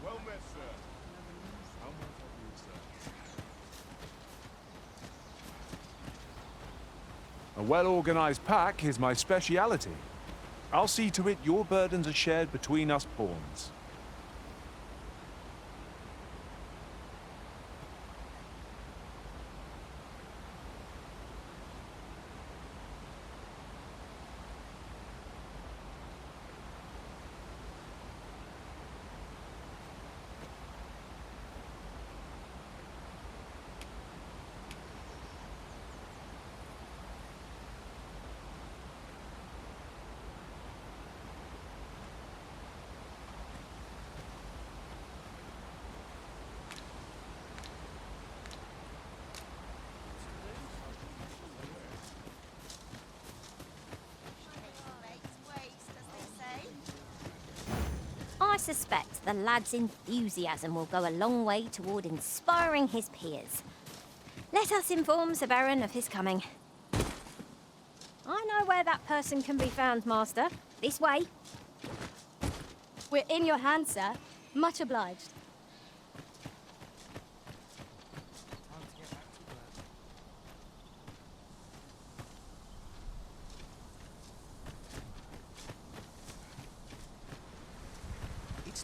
Well met, sir. How may I help you, sir? A well-organized pack is my speciality. I'll see to it your burdens are shared between us pawns. I suspect the lad's enthusiasm will go a long way toward inspiring his peers. Let us inform Sir Baron of his coming. I know where that person can be found, Master. This way. We're in your hands, sir. Much obliged.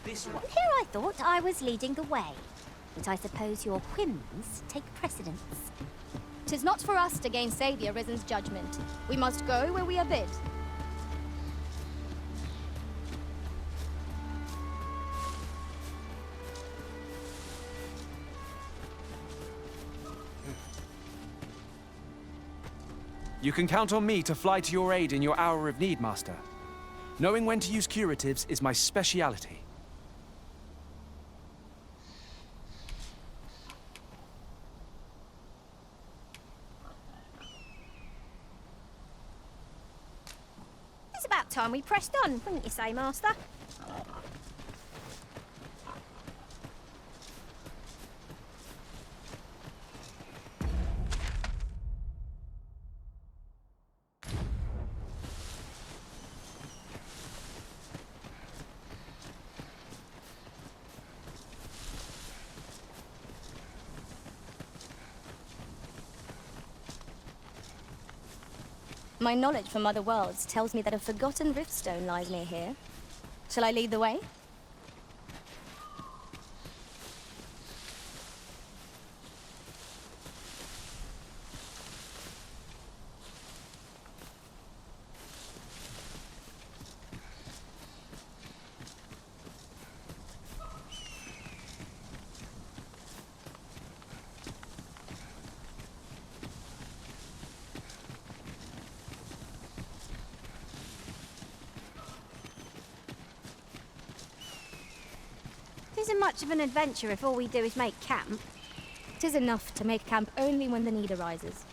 This way. Here I thought I was leading the way, but I suppose your whims take precedence. 'Tis not for us to gainsay the Arisen's judgment. We must go where we are bid. You can count on me to fly to your aid in your hour of need, Master. Knowing when to use curatives is my speciality. It's about time we pressed on, wouldn't you say, Master? My knowledge from other worlds tells me that a forgotten riftstone lies near here. Shall I lead the way? It isn't much of an adventure if all we do is make camp. 'Tis enough to make camp only when the need arises.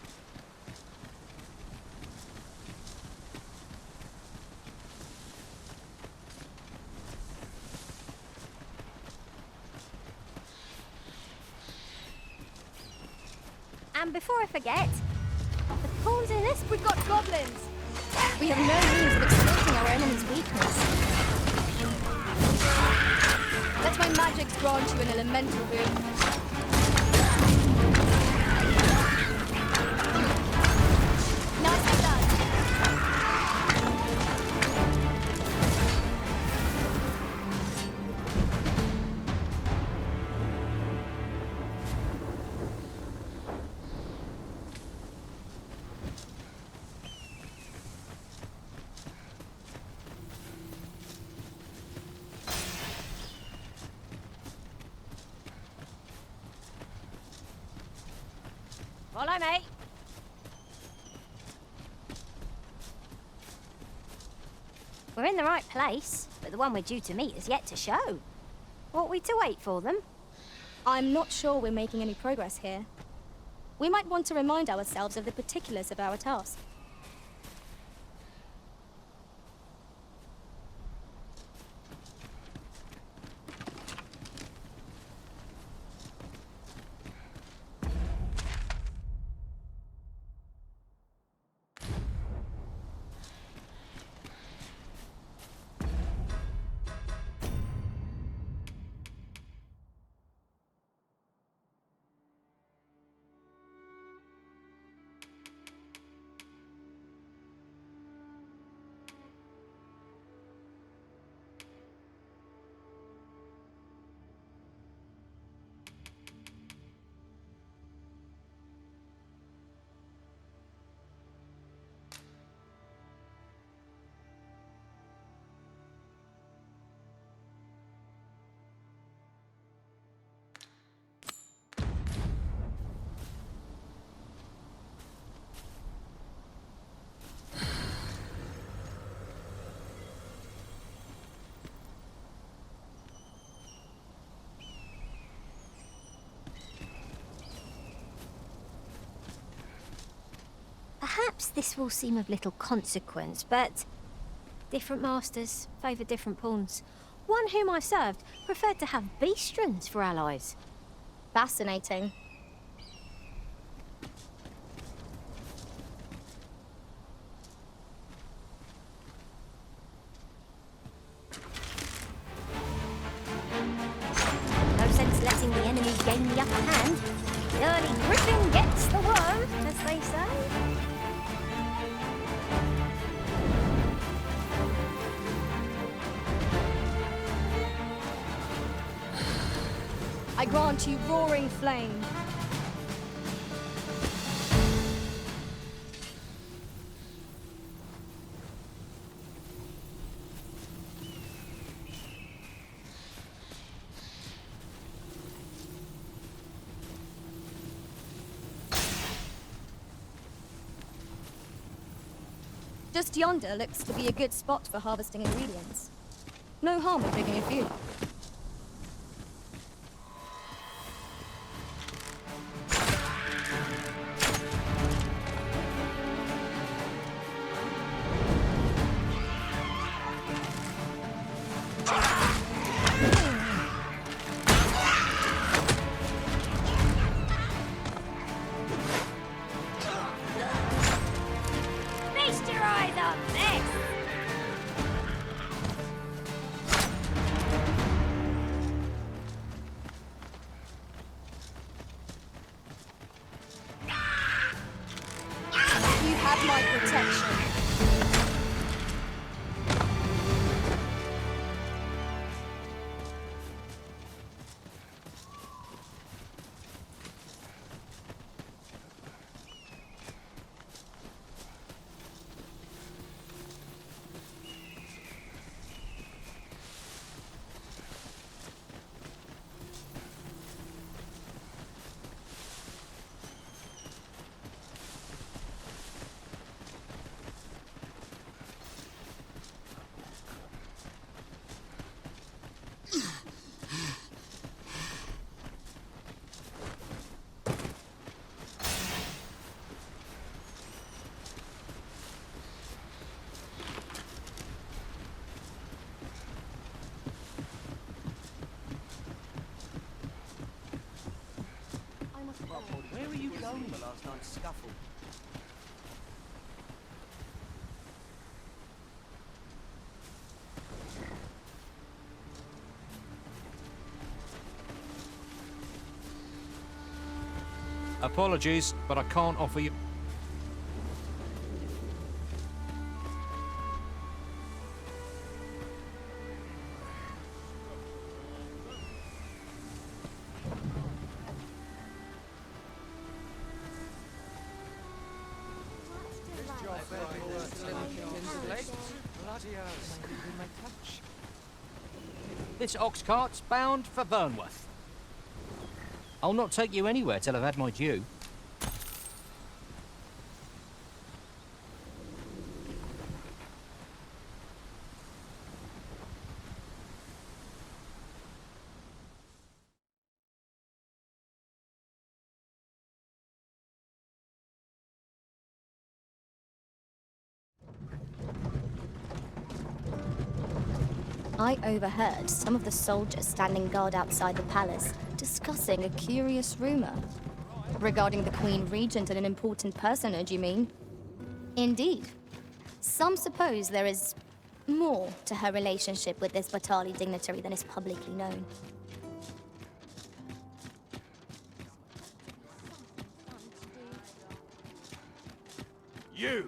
And before I forget, the pawns in this, We've got goblins! We have no means of exploiting our enemy's weakness. Let my magics grant you an elemental boon. Nicely done. follow me. We're in the right place, but the one we're due to meet is yet to show. Ought we to wait for them? I'm not sure we're making any progress here. We might want to remind ourselves of the particulars of our task. Perhaps this will seem of little consequence, but different masters favour different pawns. One whom I served preferred to have beastrons for allies. Fascinating. No sense letting the enemy gain the upper hand. The early griffin gets the worm, as they say. I grant you roaring flame. Just yonder looks to be a good spot for harvesting ingredients. No harm in picking a few. Feast your eyes on this! You have my protection. Where were you going the last night's scuffle? Apologies, but I can't offer you... This ox cart's bound for Vernworth. I'll not take you anywhere till I've had my due. I overheard some of the soldiers standing guard outside the palace discussing a curious rumor. Regarding the Queen Regent and an important personage, you mean? Indeed. Some suppose there is more to her relationship with this Batali dignitary than is publicly known. You!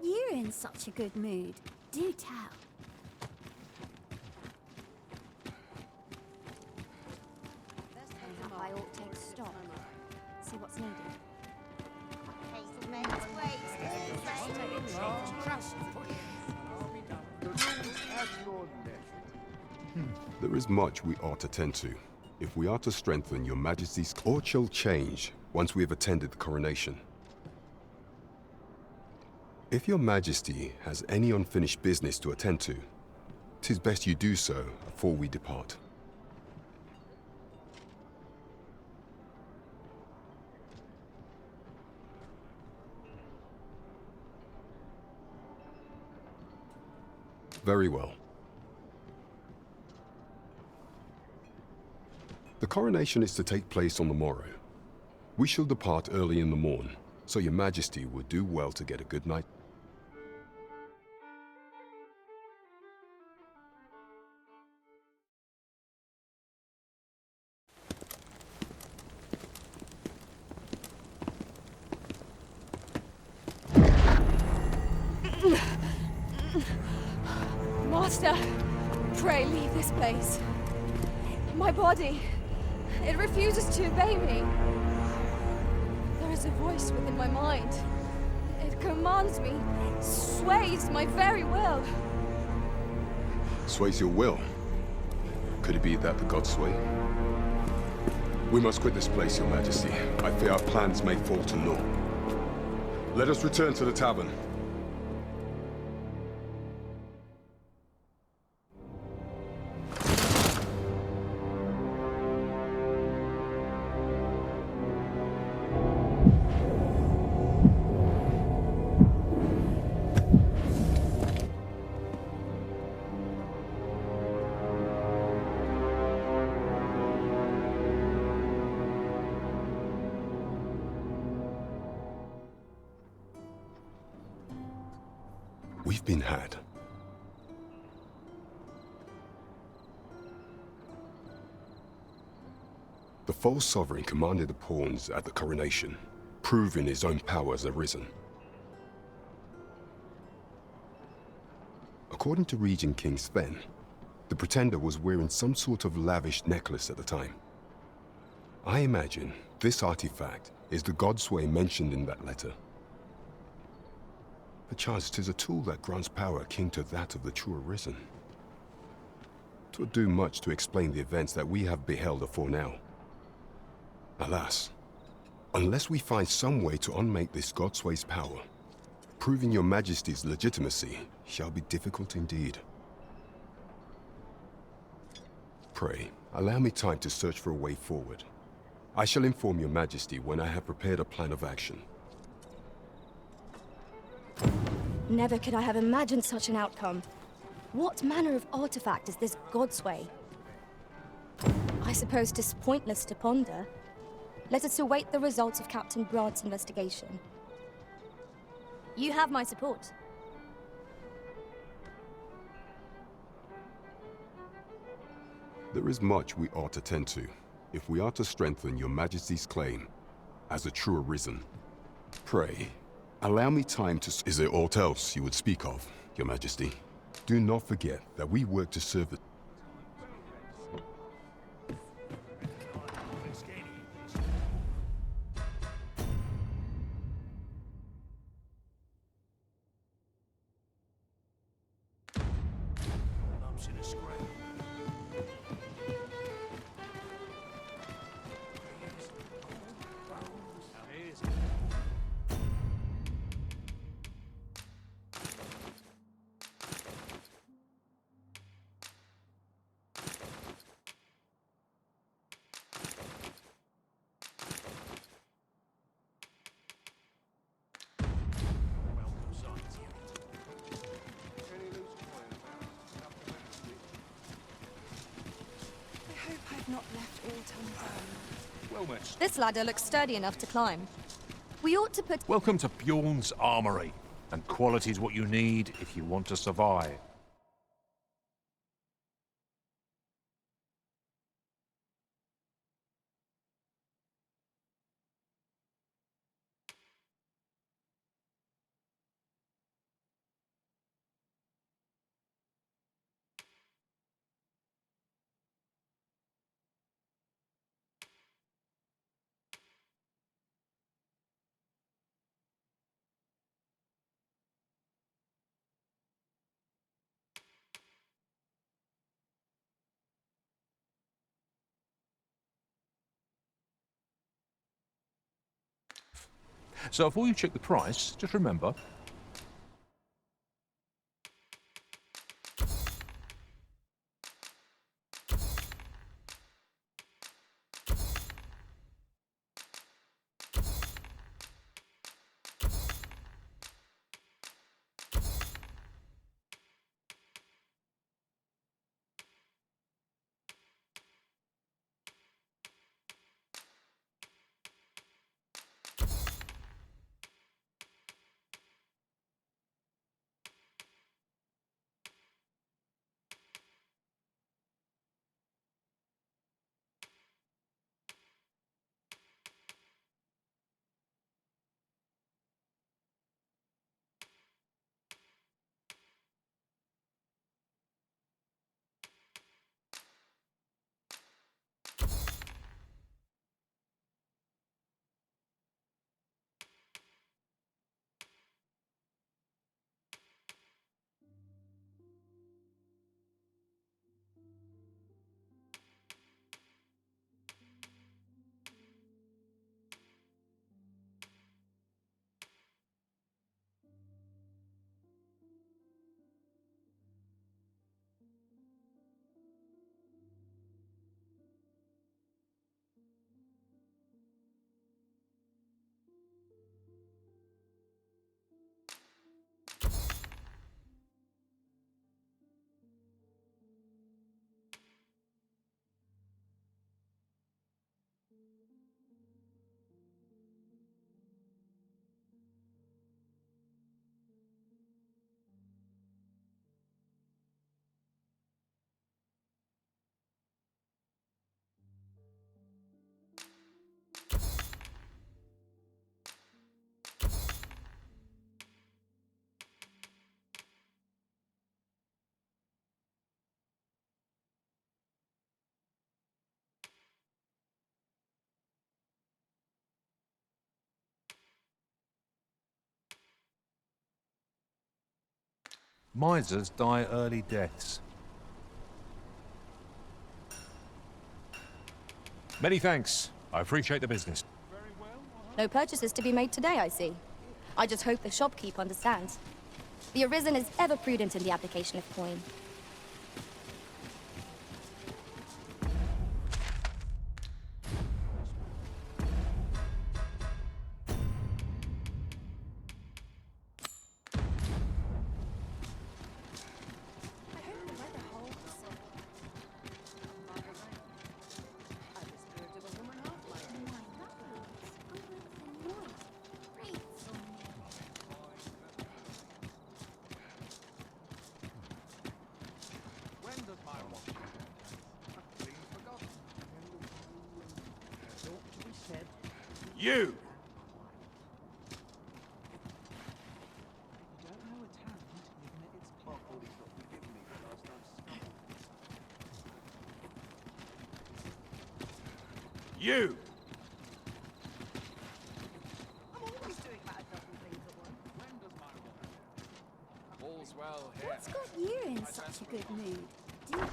You're in such a good mood. Do tell. I ought to take stock. See what's needed. There is much we ought to tend to, if we are to strengthen your Majesty's or shall change once we have attended the coronation. If your Majesty has any unfinished business to attend to, 'tis best you do so before we depart. Very well. The coronation is to take place on the morrow. We shall depart early in the morn, so your Majesty would do well to get a good night. Master, pray leave this place. My body, it refuses to obey me. There is a voice within my mind. It commands me, sways my very will. Sways your will? Could it be that the gods sway? We must quit this place, your Majesty. I fear our plans may fall to naught. Let us return to the tavern. We've been had. The false sovereign commanded the pawns at the coronation, proving his own power has arisen. According to Regent King Sven, the pretender was wearing some sort of lavish necklace at the time. I imagine this artifact is the Godsway mentioned in that letter. Perchance 'tis a tool that grants power akin to that of the true arisen. 'Twould do much to explain the events that we have beheld afore now. Alas, unless we find some way to unmake this Godsway's power, proving your Majesty's legitimacy shall be difficult indeed. Pray, allow me time to search for a way forward. I shall inform your Majesty when I have prepared a plan of action. Never could I have imagined such an outcome. What manner of artifact is this Godsway? I suppose 'tis pointless to ponder. Let us await the results of Captain Brad's investigation. You have my support. There is much we ought to tend to, if we are to strengthen your Majesty's claim as a true arisen. Pray, allow me time to... Is there aught else you would speak of, your Majesty? Do not forget that we work to serve the... This ladder looks sturdy enough to climb. We ought to put... Welcome to Bjorn's Armory, and quality's what you need if you want to survive. So before you check the price, just remember, misers die early deaths. Many thanks. I appreciate the business. No purchases to be made today, I see. I just hope the shopkeep understands. The Arisen is ever prudent in the application of coin. You! You! All's well here. What's got you in such a good mood? Do you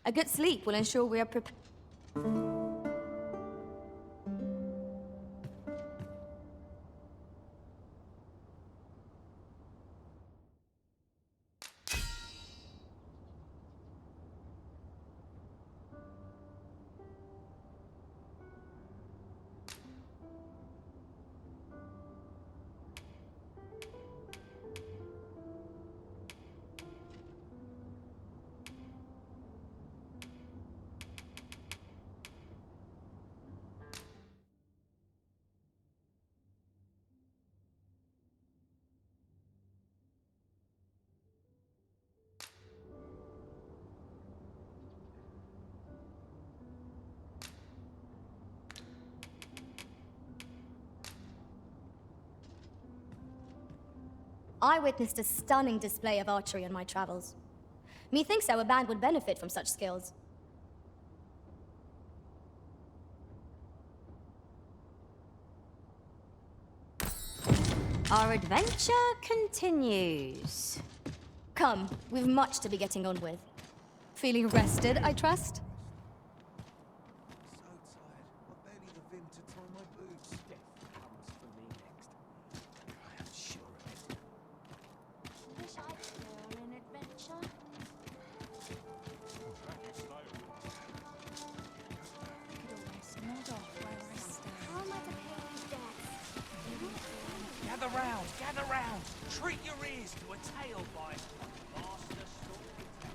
A good sleep will ensure we are prepared. I witnessed a stunning display of archery on my travels. Methinks our band would benefit from such skills. Our adventure continues. Come, we've much to be getting on with. Feeling rested, I trust? So tired. I barely the vim to tie my boots. Death comes for me next. I am sure of it. Wish I could go on an adventure. Could almost nod off where I stand. How am I to pay these debts? Gather round, gather round. Treat your ears to a tale by Master Storyteller.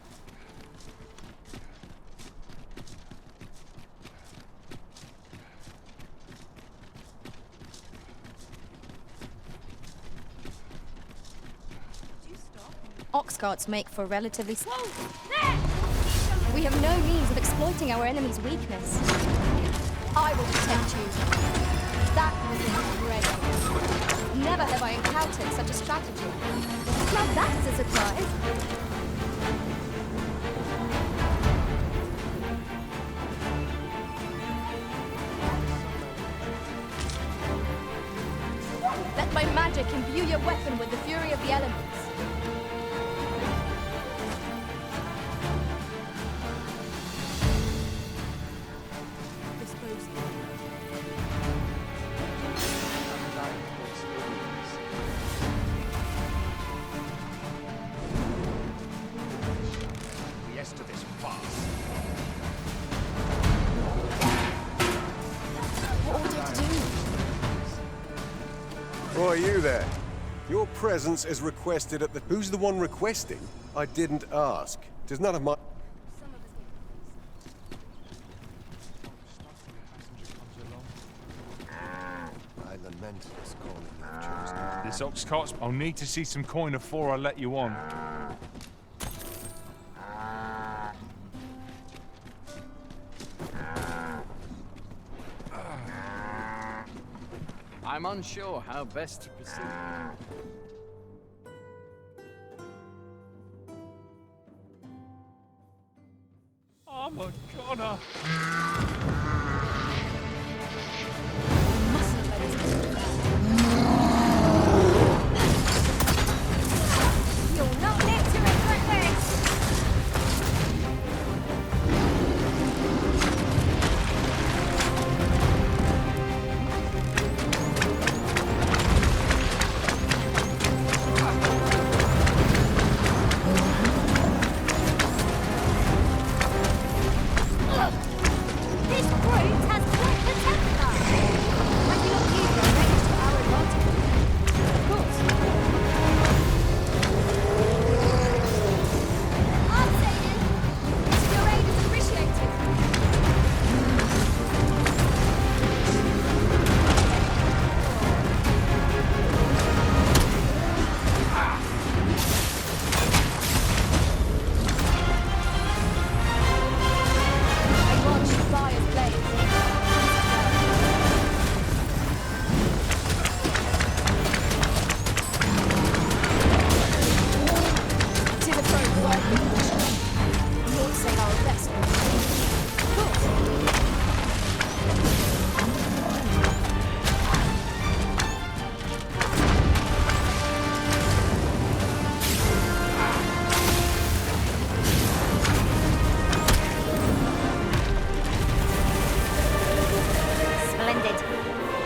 Ox carts make for relatively We have no means of exploiting our enemy's weakness. I will protect you. That was incredible. Never have I encountered such a strategy. Now that's a surprise. Let my magic imbue your weapon with the fury of the elements. Yes to this fast. What order to do? Who are you there? Your presence is requested at the... Who's the one requesting? I didn't ask. Tis none of my... I lament this calling you've chosen. This ox cart's... I'll need to see some coin before I let you on. I'm unsure how best to proceed. I'm a goner. You'll not live to regret this! This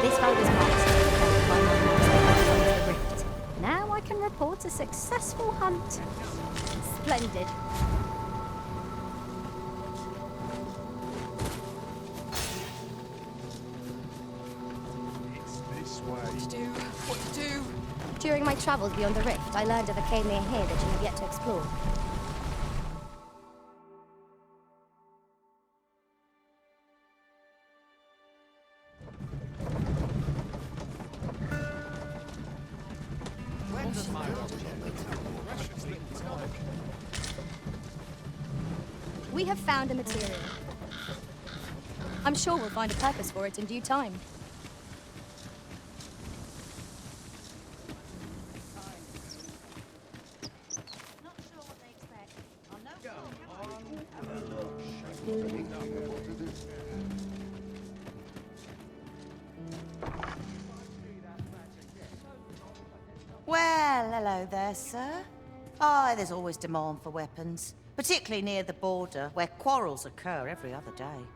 This road is marked to defend by my master against the rift. Now I can report a successful hunt. Splendid. What to do? During my travels beyond the rift, I learned of a cave near here that you have yet to explore. We have found a material. I'm sure we'll find a purpose for it in due time. Well, hello there, sir. Aye, there's always demand for weapons, particularly near the border, where quarrels occur every other day.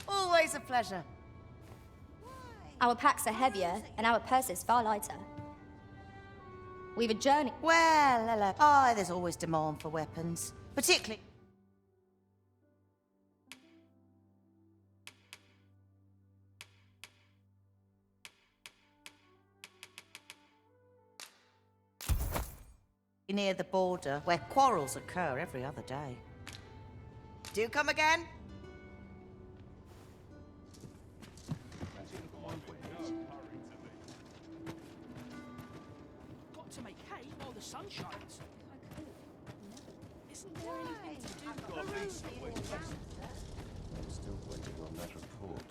Always a pleasure. Our packs are heavier, and our purses far lighter. We've a journey. Well, hello. Oh, there's always demand for weapons. Particularly... near the border, where quarrels occur every other day. Do come again? Got to make hay while the sun shines. Isn't there anything to do? Still waiting on that report.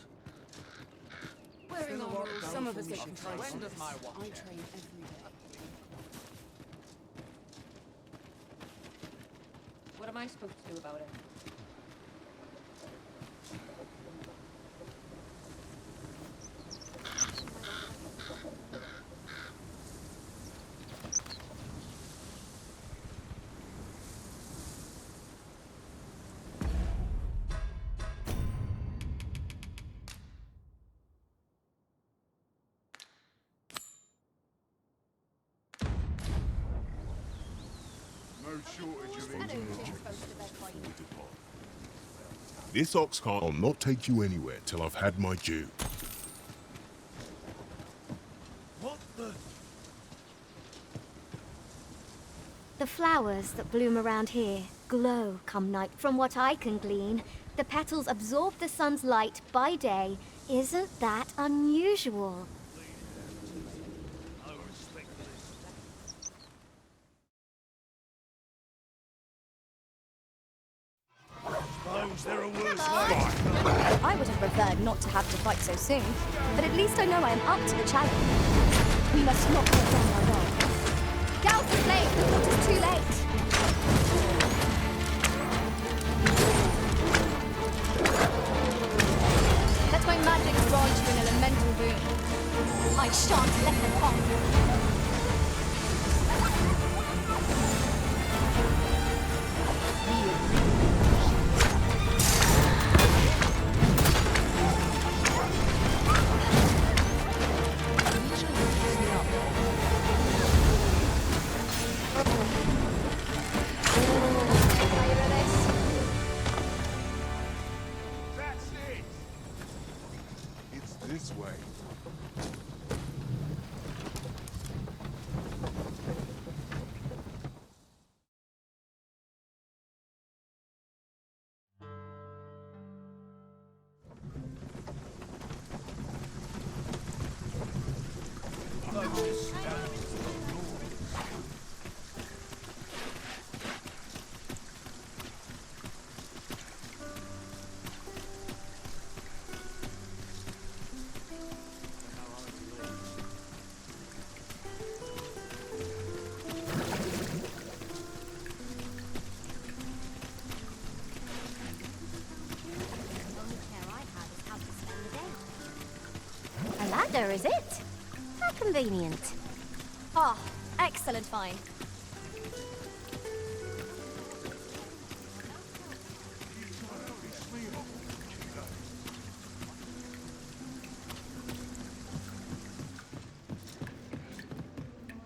Wearing armor, some of us get When does my watch I end? train every day. What am I supposed to do about it? This ox cart will not take you anywhere till I've had my due. What the? The flowers that bloom around here glow come night. From what I can glean, the petals absorb the sun's light by day. Isn't that unusual? I would have preferred not to have to fight so soon, but at least I know I am up to the challenge. We must not let down our role. Gals the slave, the water's too late. Let my magic grant you an elemental boon. I shan't let them off. This way. Is it? How convenient. Ah, excellent find.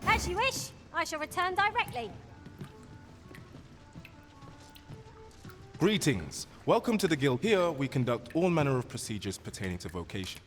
As you wish. I shall return directly. Greetings. Welcome to the Guild. Here we conduct all manner of procedures pertaining to vocation.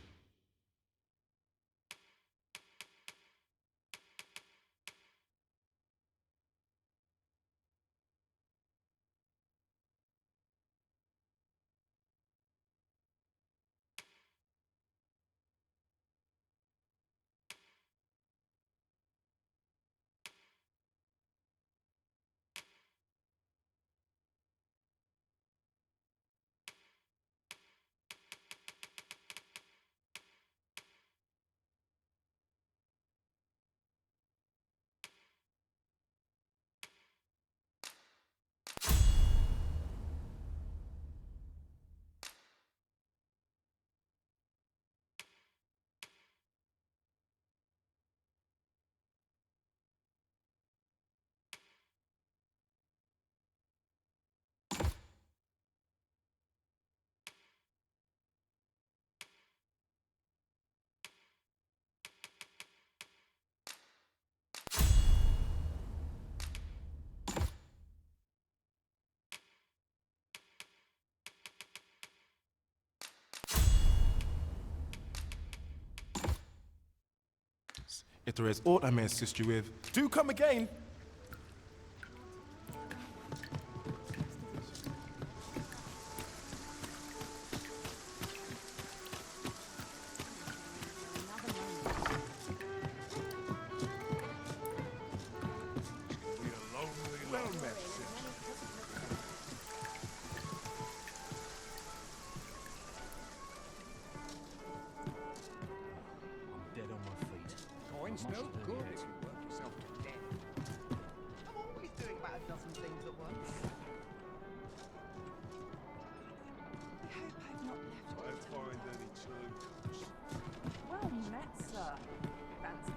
If there is aught I may assist you with, do come again!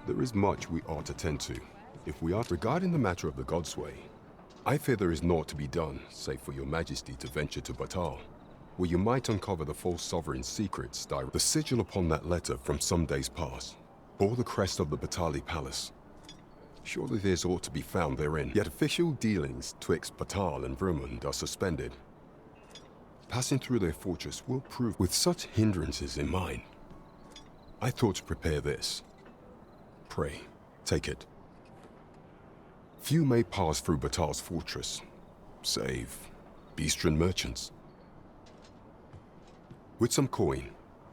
There is much we ought to tend to. If we are regarding the matter of the Godsway, I fear there is naught to be done, save for your majesty to venture to Batal, where you might uncover the false sovereign's secrets. The sigil upon that letter from some days past bore the crest of the Batali Palace. Surely there's aught to be found therein. Yet official dealings twixt Batal and Vermund are suspended. Passing through their fortress will prove with such hindrances in mind. I thought to prepare this. Pray, take it. Few may pass through Batal's fortress, save Beastren merchants. With some coin,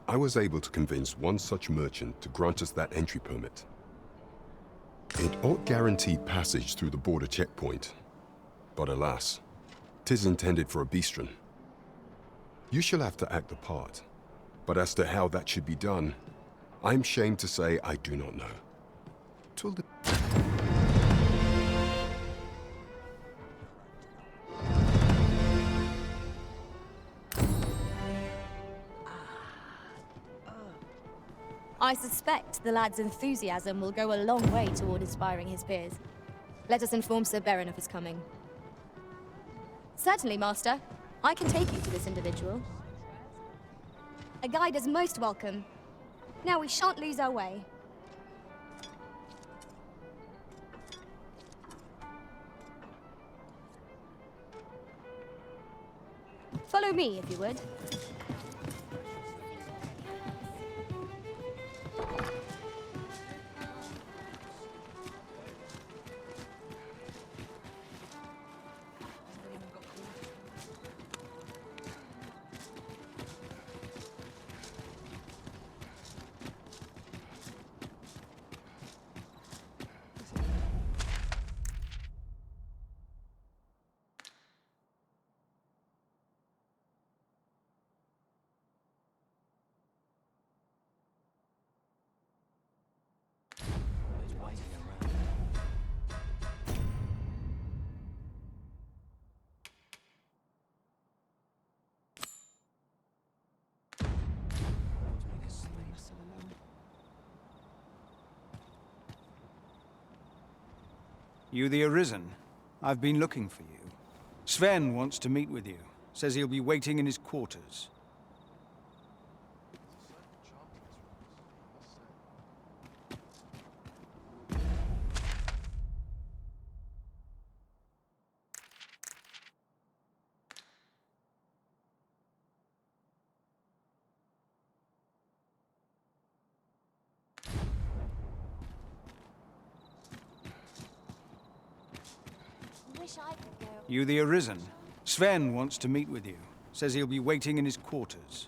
I was able to convince one such merchant to grant us that entry permit. It ought guaranteed passage through the border checkpoint, but alas, 'tis intended for a Beastren. You shall have to act the part, but as to how that should be done, I'm shamed to say I do not know. 'Twill I suspect the lad's enthusiasm will go a long way toward inspiring his peers. Let us inform Sir Beren of his coming. Certainly, Master. I can take you to this individual. A guide is most welcome. Now we shan't lose our way. Follow me, if you would. You the Arisen? I've been looking for you. Sven wants to meet with you. Says he'll be waiting in his quarters. You the Arisen? Sven wants to meet with you. Says he'll be waiting in his quarters.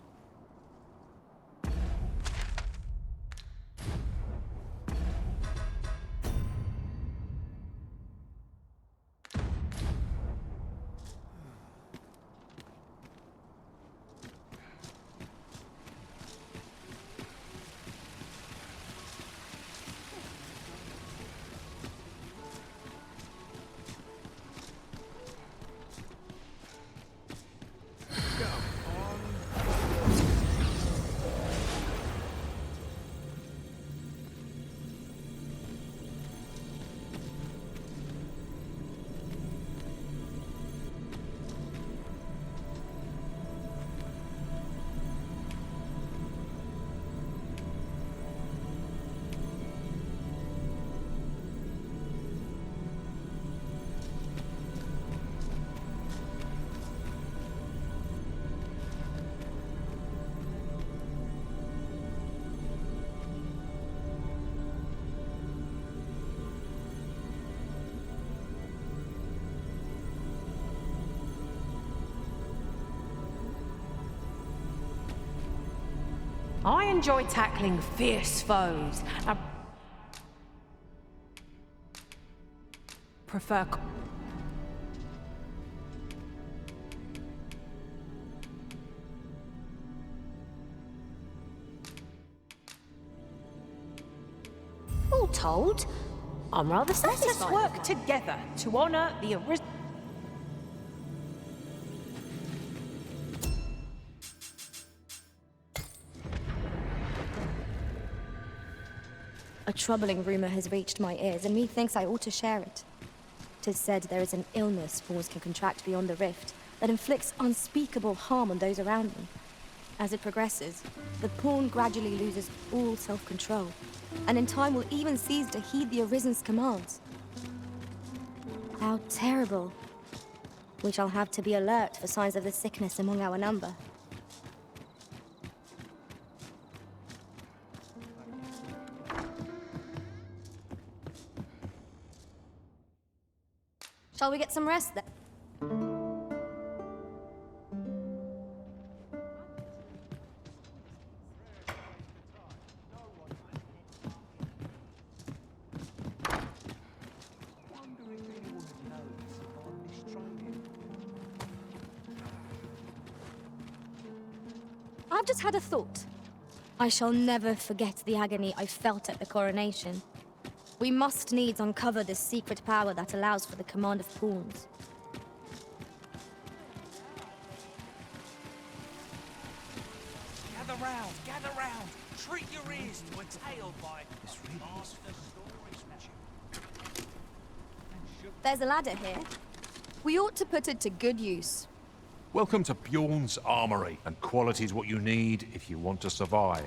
I enjoy tackling fierce foes. I prefer... All told, I'm rather satisfied. Let us work together to honor the Arisen. A troubling rumor has reached my ears, and methinks I ought to share it. 'Tis said there is an illness fools can contract beyond the rift that inflicts unspeakable harm on those around them. As it progresses, the pawn gradually loses all self-control, and in time will even cease to heed the Arisen's commands. How terrible. We shall have to be alert for signs of the sickness among our number. Shall we get some rest then? I've just had a thought. I shall never forget the agony I felt at the coronation. We must needs uncover this secret power that allows for the command of pawns. Gather round, gather round. Treat your ears to a tale by master storyteller. There's a ladder here. We ought to put it to good use. Welcome to Bjorn's Armory, and quality is what you need if you want to survive.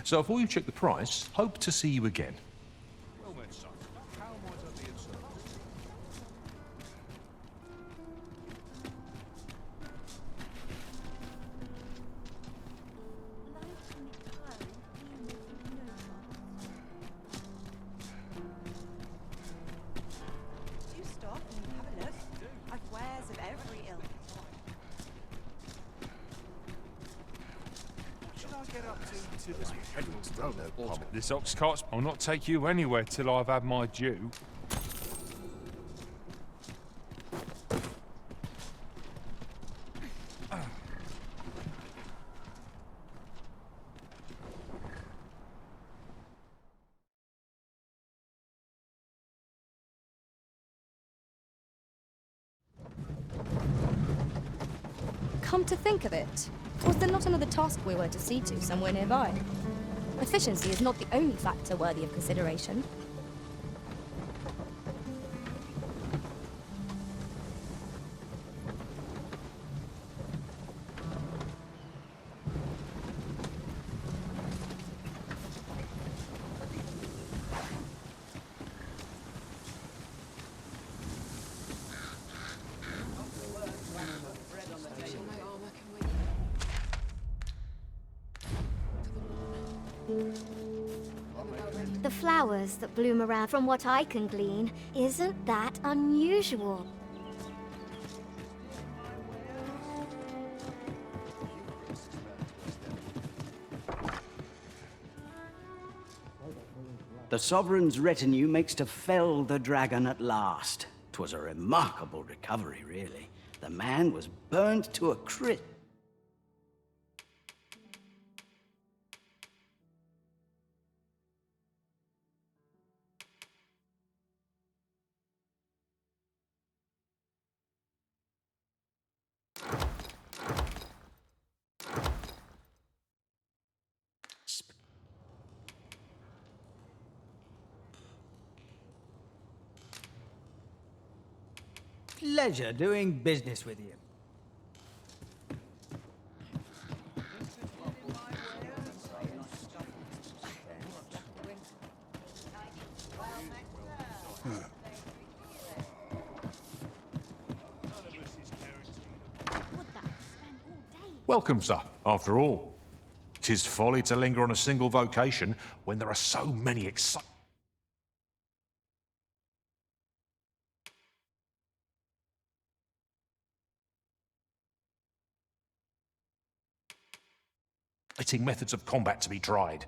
So before you check the price, hope to see you again. Well met, son. How might I be of service? Do stop and have a look. I've wares of every ilk. What should I get up to this? This ox cart's... I'll not take you anywhere till I've had my due. Come to think of it, was there not another task we were to see to somewhere nearby? Efficiency is not the only factor worthy of consideration. The flowers that bloom around, from what I can glean, isn't that unusual. The sovereign's retinue makes to fell the dragon at last. 'Twas a remarkable recovery, really. The man was burnt to a crisp. Pleasure doing business with you. Welcome, sir. After all, 'tis folly to linger on a single vocation when there are so many exciting methods of combat to be tried.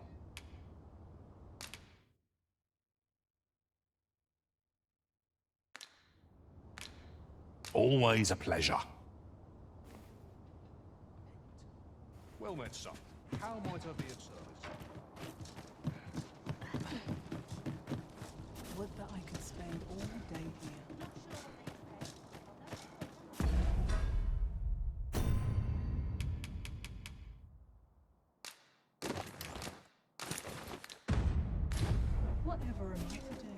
Always a pleasure. Well met, son. How might I be of service? Would that I could spend all day here. Whatever am I to do?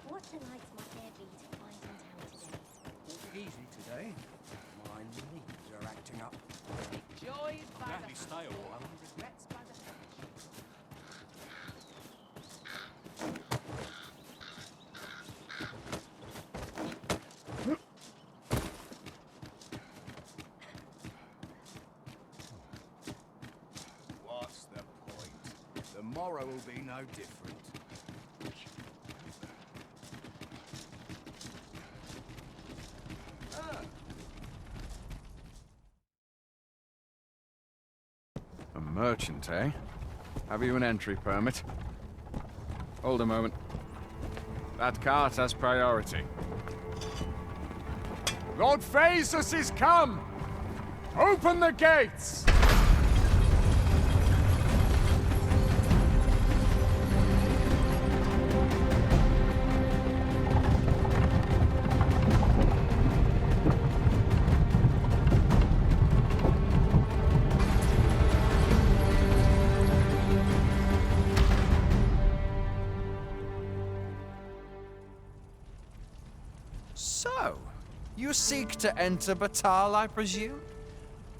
What delights might there be to find in town today? Easy today. My knees are acting up. Enjoyed by Let the me stay a while. regrets by the finish. What's the point? The morrow will be no different. A merchant, eh? Have you an entry permit? Hold a moment. That cart has priority. Lord Phaesus is come! Open the gates! So, you seek to enter Batal, I presume?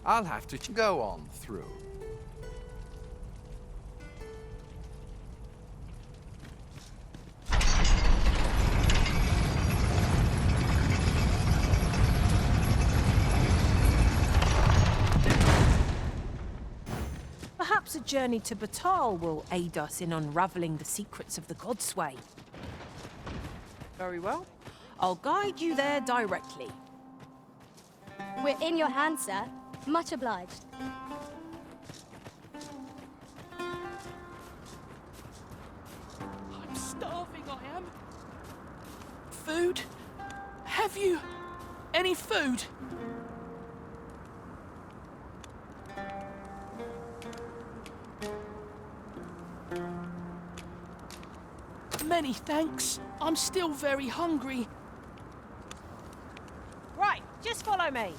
I'll have to go on through. Perhaps a journey to Batal will aid us in unraveling the secrets of the God's Way. Very well. I'll guide you there directly. We're in your hands, sir. Much obliged. I'm starving, I am. Food? Have you any food? Many thanks. I'm still very hungry. Right, just follow me.